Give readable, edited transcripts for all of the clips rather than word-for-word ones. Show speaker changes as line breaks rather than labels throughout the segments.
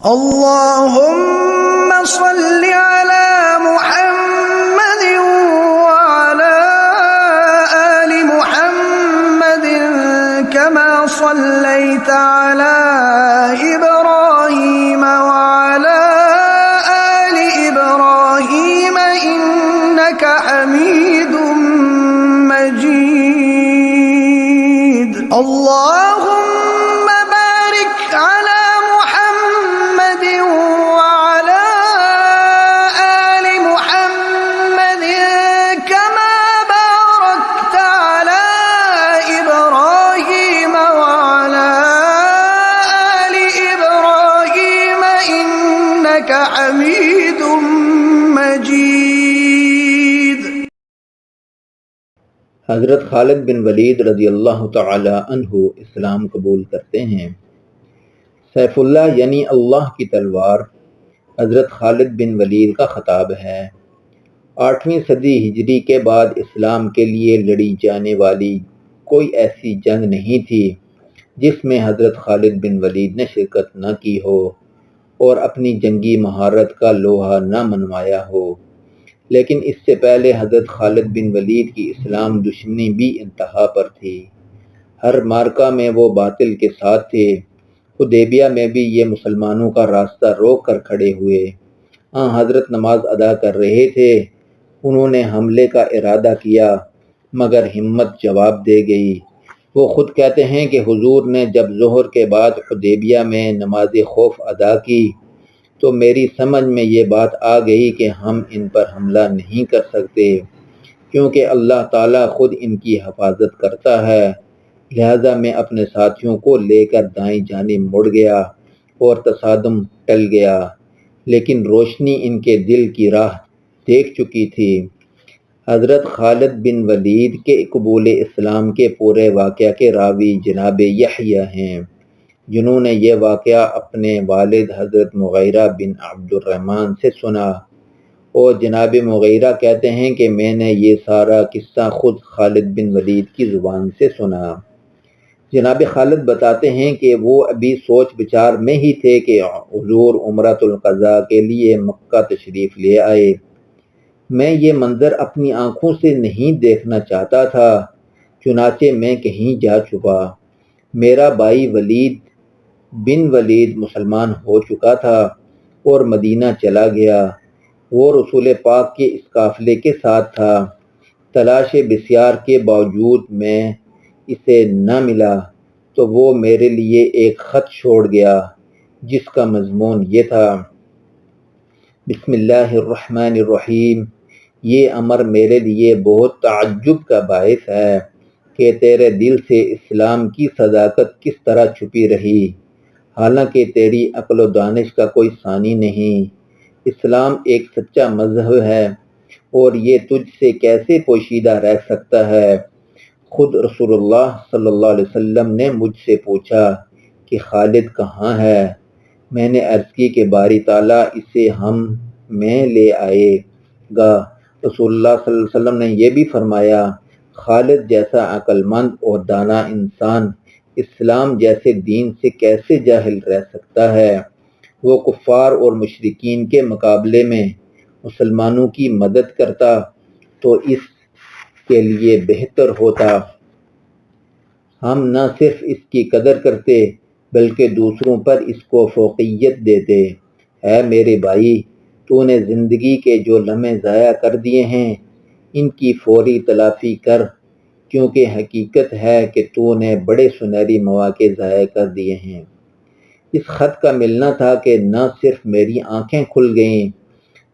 اللهم صل على محمد وعلى آل محمد كما صليت على إبراهيم وعلى آل إبراهيم إنك حميد مجيد اللهم بارك على محمد وعلى آل محمد كما باركت على إبراهيم وعلى آل إبراهيم إنك حميد مجيد۔
حضرت خالد بن ولید رضی اللہ تعالی عنہ اسلام قبول کرتے ہیں۔ سیف اللہ یعنی اللہ کی تلوار حضرت خالد بن ولید کا خطاب ہے۔ 8ویں صدی ہجری کے بعد اسلام کے لیے لڑی جانے والی کوئی ایسی جنگ نہیں تھی جس میں حضرت خالد بن ولید نے شرکت نہ کی ہو اور اپنی جنگی مہارت کا لوہا نہ منوایا ہو، لیکن اس سے پہلے حضرت خالد بن ولید کی اسلام دشمنی بھی انتہا پر تھی۔ ہر مارکہ میں وہ باطل کے ساتھ تھے۔ حدیبیہ میں بھی یہ مسلمانوں کا راستہ روک کر کھڑے ہوئے۔ حضرت نماز ادا کر رہے تھے، انہوں نے حملے کا ارادہ کیا مگر ہمت جواب دے گئی۔ وہ خود کہتے ہیں کہ حضور نے جب ظہر کے بعد حدیبیہ میں نماز خوف ادا کی تو میری سمجھ میں یہ بات آ گئی کہ ہم ان پر حملہ نہیں کر سکتے کیونکہ اللہ تعالیٰ خود ان کی حفاظت کرتا ہے، لہذا میں اپنے ساتھیوں کو لے کر دائیں جانب مڑ گیا اور تصادم ٹل گیا، لیکن روشنی ان کے دل کی راہ دیکھ چکی تھی۔ حضرت خالد بن ولید کے قبول اسلام کے پورے واقعہ کے راوی جناب یحییٰ ہیں، جنہوں نے یہ واقعہ اپنے والد حضرت مغیرہ بن عبد الرحمن سے سنا، اور جناب مغیرہ کہتے ہیں کہ میں نے یہ سارا قصہ خود خالد بن ولید کی زبان سے سنا۔ جناب خالد بتاتے ہیں کہ وہ ابھی سوچ بچار میں ہی تھے کہ حضور عمرۃ القضاء کے لیے مکہ تشریف لے آئے۔ میں یہ منظر اپنی آنکھوں سے نہیں دیکھنا چاہتا تھا، چنانچہ میں کہیں جا چھپا۔ میرا بھائی ولید بن ولید مسلمان ہو چکا تھا اور مدینہ چلا گیا۔ وہ رسول پاک کے اس قافلے کے ساتھ تھا۔ تلاش بسیار کے باوجود میں اسے نہ ملا تو وہ میرے لیے ایک خط چھوڑ گیا جس کا مضمون یہ تھا: بسم اللہ الرحمن الرحیم، یہ امر میرے لیے بہت تعجب کا باعث ہے کہ تیرے دل سے اسلام کی صداقت کس طرح چھپی رہی، حالانکہ تیری عقل و دانش کا کوئی ثانی نہیں۔ اسلام ایک سچا مذہب ہے اور یہ تجھ سے کیسے پوشیدہ رہ سکتا ہے؟ خود رسول اللہ صلی اللہ علیہ وسلم نے مجھ سے پوچھا کہ خالد کہاں ہے؟ میں نے عرض کی کہ باری تعالیٰ اسے ہم میں لے آئے گا۔ رسول اللہ صلی اللہ علیہ وسلم نے یہ بھی فرمایا، خالد جیسا عقل مند اور دانا انسان اسلام جیسے دین سے کیسے جاہل رہ سکتا ہے؟ وہ کفار اور مشرکین کے مقابلے میں مسلمانوں کی مدد کرتا تو اس کے لیے بہتر ہوتا۔ ہم نہ صرف اس کی قدر کرتے بلکہ دوسروں پر اس کو فوقیت دیتے۔ اے میرے بھائی، تو نے زندگی کے جو لمحے ضائع کر دیے ہیں ان کی فوری تلافی کر، کیونکہ حقیقت ہے کہ تو نے بڑے سنہری مواقع ضائع کر دیے ہیں۔ اس خط کا ملنا تھا کہ نہ صرف میری آنکھیں کھل گئیں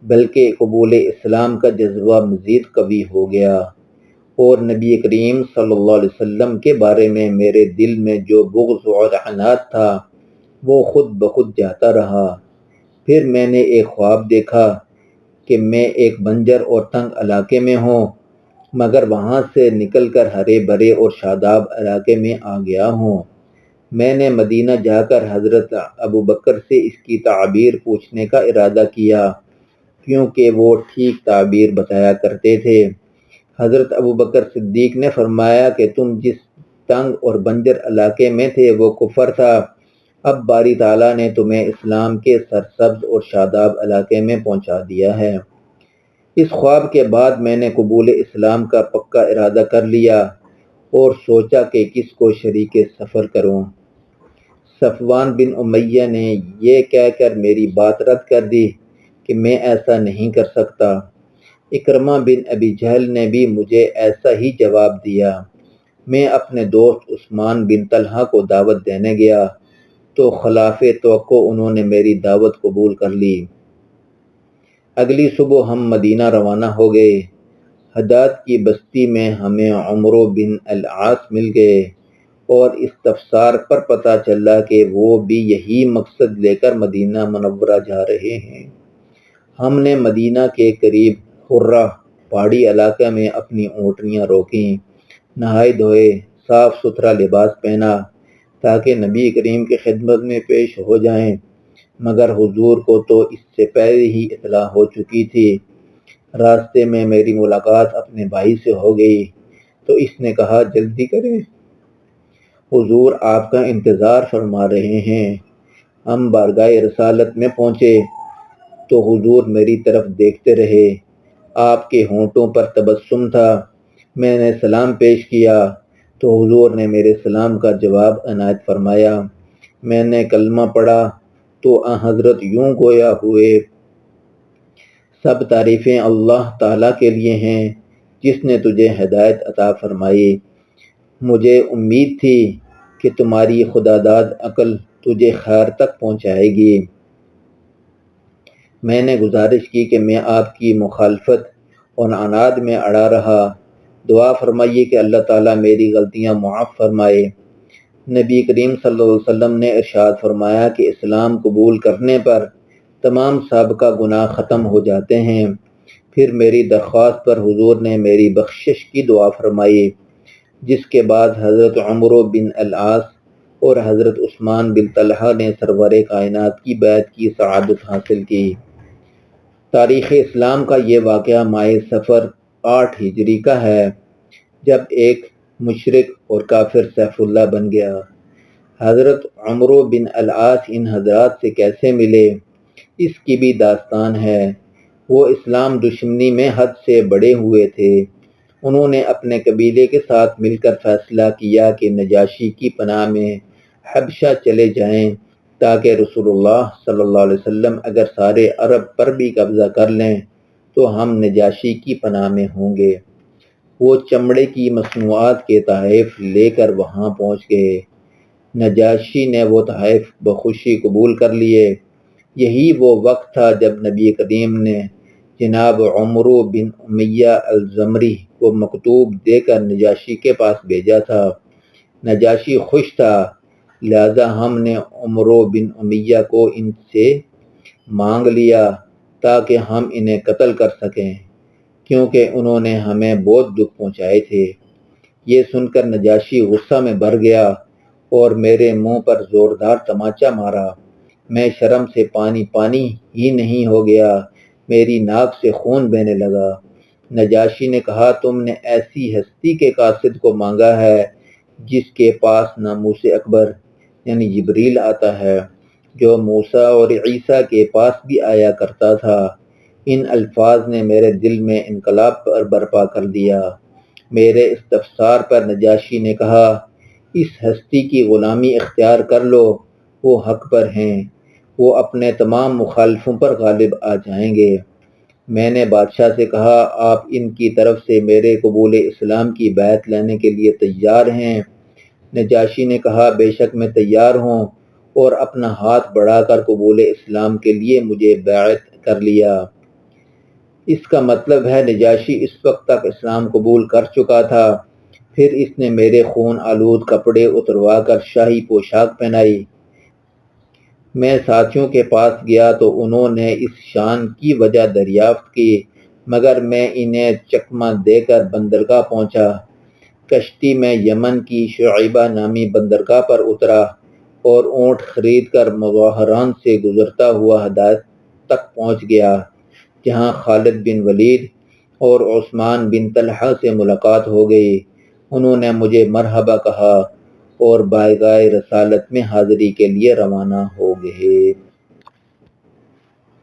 بلکہ قبول اسلام کا جذبہ مزید قوی ہو گیا، اور نبی کریم صلی اللہ علیہ وسلم کے بارے میں میرے دل میں جو بغض اور عناد تھا وہ خود بخود جاتا رہا۔ پھر میں نے ایک خواب دیکھا کہ میں ایک بنجر اور تنگ علاقے میں ہوں، مگر وہاں سے نکل کر ہرے بھرے اور شاداب علاقے میں آ گیا ہوں۔ میں نے مدینہ جا کر حضرت ابوبکر سے اس کی تعبیر پوچھنے کا ارادہ کیا کیونکہ وہ ٹھیک تعبیر بتایا کرتے تھے۔ حضرت ابوبکر صدیق نے فرمایا کہ تم جس تنگ اور بنجر علاقے میں تھے وہ کفر تھا، اب باری تعالیٰ نے تمہیں اسلام کے سرسبز اور شاداب علاقے میں پہنچا دیا ہے۔ اس خواب کے بعد میں نے قبول اسلام کا پکا ارادہ کر لیا اور سوچا کہ کس کو شریک سفر کروں۔ صفوان بن امیہ نے یہ کہہ کر میری بات رد کر دی کہ میں ایسا نہیں کر سکتا۔ اکرمہ بن ابی جہل نے بھی مجھے ایسا ہی جواب دیا۔ میں اپنے دوست عثمان بن طلحہ کو دعوت دینے گیا تو خلاف توقع انہوں نے میری دعوت قبول کر لی۔ اگلی صبح ہم مدینہ روانہ ہو گئے۔ حداد کی بستی میں ہمیں عمرو بن العاص مل گئے اور استفسار پر پتہ چلا کہ وہ بھی یہی مقصد لے کر مدینہ منورہ جا رہے ہیں۔ ہم نے مدینہ کے قریب حرہ پہاڑی علاقے میں اپنی اونٹنیاں روکیں، نہائے دھوئے، صاف ستھرا لباس پہنا تاکہ نبی کریم کی خدمت میں پیش ہو جائیں، مگر حضور کو تو اس سے پہلے ہی اطلاع ہو چکی تھی۔ راستے میں میری ملاقات اپنے بھائی سے ہو گئی تو اس نے کہا جلدی کریں، حضور آپ کا انتظار فرما رہے ہیں۔ ہم بارگاہ رسالت میں پہنچے تو حضور میری طرف دیکھتے رہے۔ آپ کے ہونٹوں پر تبسم تھا۔ میں نے سلام پیش کیا تو حضور نے میرے سلام کا جواب عنایت فرمایا۔ میں نے کلمہ پڑھا تو حضرت یوں گویا ہوئے، سب تعریفیں اللہ تعالیٰ کے لیے ہیں جس نے تجھے ہدایت عطا فرمائی۔ مجھے امید تھی کہ تمہاری خداداد عقل تجھے خیر تک پہنچائے گی۔ میں نے گزارش کی کہ میں آپ کی مخالفت اور عناد میں اڑا رہا، دعا فرمائیے کہ اللہ تعالیٰ میری غلطیاں معاف فرمائے۔ نبی کریم صلی اللہ علیہ وسلم نے ارشاد فرمایا کہ اسلام قبول کرنے پر تمام سابقہ گناہ ختم ہو جاتے ہیں۔ پھر میری درخواست پر حضور نے میری بخشش کی دعا فرمائی، جس کے بعد حضرت عمرو بن العاص اور حضرت عثمان بن طلحہ نے سرور کائنات کی بیعت کی سعادت حاصل کی۔ تاریخ اسلام کا یہ واقعہ ماہ صفر 8 ہجری کا ہے، جب ایک مشرک اور کافر سیف اللہ بن گیا۔ حضرت عمرو بن العاص ان حضرات سے کیسے ملے، اس کی بھی داستان ہے۔ وہ اسلام دشمنی میں حد سے بڑے ہوئے تھے۔ انہوں نے اپنے قبیلے کے ساتھ مل کر فیصلہ کیا کہ نجاشی کی پناہ میں حبشہ چلے جائیں تاکہ رسول اللہ صلی اللہ علیہ وسلم اگر سارے عرب پر بھی قبضہ کر لیں تو ہم نجاشی کی پناہ میں ہوں گے۔ وہ چمڑے کی مصنوعات کے تحائف لے کر وہاں پہنچ گئے۔ نجاشی نے وہ تحائف بخوشی قبول کر لیے۔ یہی وہ وقت تھا جب نبی کریم نے جناب عمرو بن امیہ الزمری کو مکتوب دے کر نجاشی کے پاس بھیجا تھا۔ نجاشی خوش تھا، لہذا ہم نے عمرو بن امیہ کو ان سے مانگ لیا تاکہ ہم انہیں قتل کر سکیں، کیونکہ انہوں نے ہمیں بہت دکھ پہنچائے تھے۔ یہ سن کر نجاشی غصہ میں بھر گیا اور میرے منہ پر زوردار تماچا مارا۔ میں شرم سے پانی ہی نہیں ہو گیا، میری ناک سے خون بہنے لگا۔ نجاشی نے کہا تم نے ایسی ہستی کے قاصد کو مانگا ہے جس کے پاس ناموس اکبر یعنی جبریل آتا ہے، جو موسیٰ اور عیسیٰ کے پاس بھی آیا کرتا تھا۔ ان الفاظ نے میرے دل میں انقلاب برپا کر دیا۔ میرے استفسار پر نجاشی نے کہا اس ہستی کی غلامی اختیار کر لو، وہ حق پر ہیں، وہ اپنے تمام مخالفوں پر غالب آ جائیں گے۔ میں نے بادشاہ سے کہا آپ ان کی طرف سے میرے قبول اسلام کی بیعت لینے کے لیے تیار ہیں؟ نجاشی نے کہا بے شک میں تیار ہوں، اور اپنا ہاتھ بڑھا کر قبول اسلام کے لیے مجھے بیعت کر لیا۔ اس کا مطلب ہے نجاشی اس وقت تک اسلام قبول کر چکا تھا۔ پھر اس نے میرے خون آلود کپڑے اتروا کر شاہی پوشاک پہنائی۔ میں ساتھیوں کے پاس گیا تو انہوں نے اس شان کی وجہ دریافت کی، مگر میں انہیں چکمہ دے کر بندرگاہ پہنچا۔ کشتی میں یمن کی شعیبہ نامی بندرگاہ پر اترا اور اونٹ خرید کر مظاہران سے گزرتا ہوا ہدایت تک پہنچ گیا، جہاں خالد بن ولید اور عثمان بن طلحہ سے ملاقات ہو گئی۔ انہوں نے مجھے مرحبا کہا اور بائگائے رسالت میں حاضری کے لیے روانہ ہو گئے۔